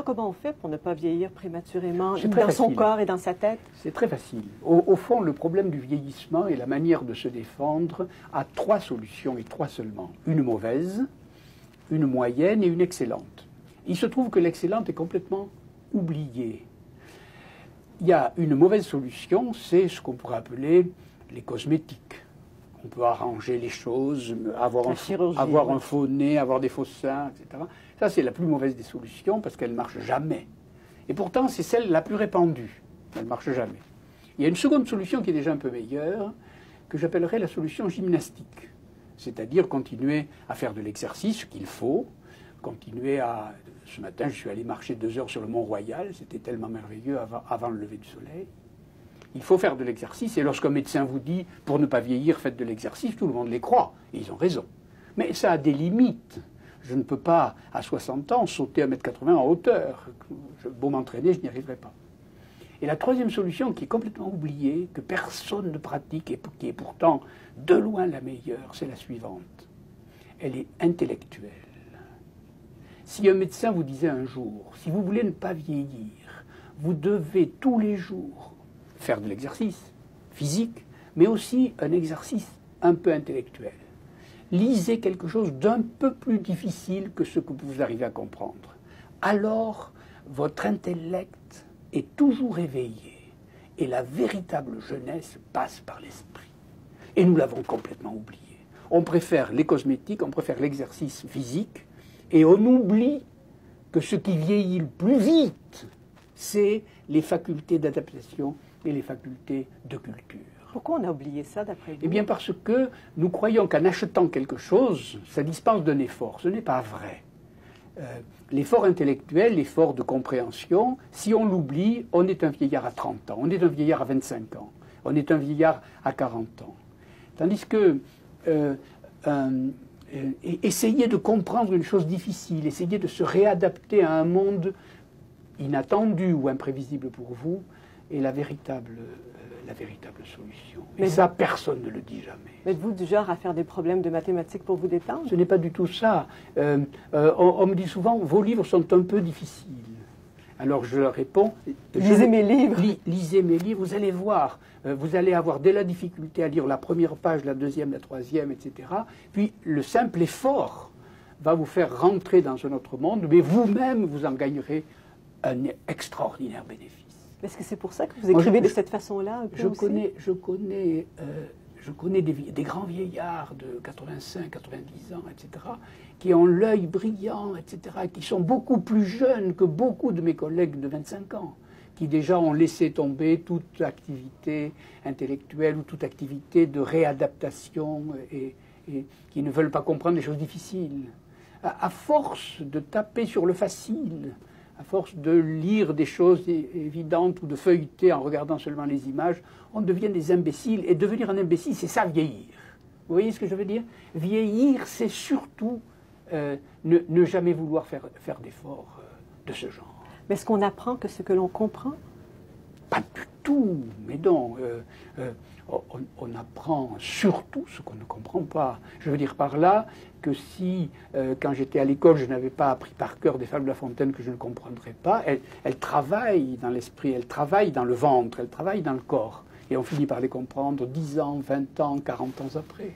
Comment on fait pour ne pas vieillir prématurément C'est très dans son facile. corps et dans sa tête? C'est très facile. Au fond, le problème du vieillissement et la manière de se défendre a trois solutions et trois seulement. Une mauvaise, une moyenne et une excellente. Il se trouve que l'excellente est complètement oubliée. Il y a une mauvaise solution, c'est ce qu'on pourrait appeler les cosmétiques. On peut arranger les choses, avoir un faux nez, avoir des faux seins, etc. Ça, c'est la plus mauvaise des solutions parce qu'elle ne marche jamais. Et pourtant, c'est celle la plus répandue. Elle ne marche jamais. Il y a une seconde solution qui est déjà un peu meilleure, que j'appellerais la solution gymnastique. C'est-à-dire continuer à faire de l'exercice, ce qu'il faut, continuer à... Ce matin, je suis allé marcher 2 heures sur le Mont-Royal, c'était tellement merveilleux avant le lever du soleil. Il faut faire de l'exercice, et lorsqu'un médecin vous dit, pour ne pas vieillir, faites de l'exercice, tout le monde les croit, et ils ont raison. Mais ça a des limites. Je ne peux pas, à 60 ans, sauter 1,80 m en hauteur. Beau m'entraîner, je n'y arriverai pas. Et la troisième solution, qui est complètement oubliée, que personne ne pratique, et qui est pourtant de loin la meilleure, c'est la suivante. Elle est intellectuelle. Si un médecin vous disait un jour, si vous voulez ne pas vieillir, vous devez tous les jours faire de l'exercice physique, mais aussi un exercice un peu intellectuel. Lisez quelque chose d'un peu plus difficile que ce que vous arrivez à comprendre. Alors, votre intellect est toujours éveillé et la véritable jeunesse passe par l'esprit. Et nous l'avons complètement oublié. On préfère les cosmétiques, on préfère l'exercice physique et on oublie que ce qui vieillit le plus vite, c'est les facultés d'adaptation et les facultés de culture. Pourquoi on a oublié ça, d'après vous? Eh bien parce que nous croyons qu'en achetant quelque chose, ça dispense d'un effort. Ce n'est pas vrai. L'effort intellectuel, l'effort de compréhension, si on l'oublie, on est un vieillard à 30 ans, on est un vieillard à 25 ans, on est un vieillard à 40 ans. Tandis que essayer de comprendre une chose difficile, essayer de se réadapter à un monde inattendu ou imprévisible pour vous, est la véritable solution. Et ça, personne ne le dit jamais. Êtes-vous du genre à faire des problèmes de mathématiques pour vous détendre? Ce n'est pas du tout ça. On me dit souvent, vos livres sont un peu difficiles. Alors je leur réponds, lisez mes livres. Lisez mes livres, vous allez voir. Vous allez avoir dès la difficulté à lire la première page, la deuxième, la troisième, etc. Puis le simple effort va vous faire rentrer dans un autre monde, mais vous-même, vous en gagnerez un extraordinaire bénéfice. Est-ce que c'est pour ça que vous écrivez de cette façon-là? Je connais des grands vieillards de 85, 90 ans, etc., qui ont l'œil brillant, etc., qui sont beaucoup plus jeunes que beaucoup de mes collègues de 25 ans, qui déjà ont laissé tomber toute activité intellectuelle ou toute activité de réadaptation et qui ne veulent pas comprendre les choses difficiles. À force de taper sur le facile, à force de lire des choses évidentes ou de feuilleter en regardant seulement les images, on devient des imbéciles. Et devenir un imbécile, c'est ça, vieillir. Vous voyez ce que je veux dire? Vieillir, c'est surtout ne jamais vouloir faire d'efforts de ce genre. Mais est-ce qu'on apprend que ce que l'on comprend? Pas du tout, mais non. On apprend surtout ce qu'on ne comprend pas. Je veux dire par là que si, quand j'étais à l'école, je n'avais pas appris par cœur des fables de La Fontaine que je ne comprendrais pas, elles travaillent dans l'esprit, elles travaillent dans le ventre, elles travaillent dans le corps. Et on finit par les comprendre 10 ans, 20 ans, 40 ans après.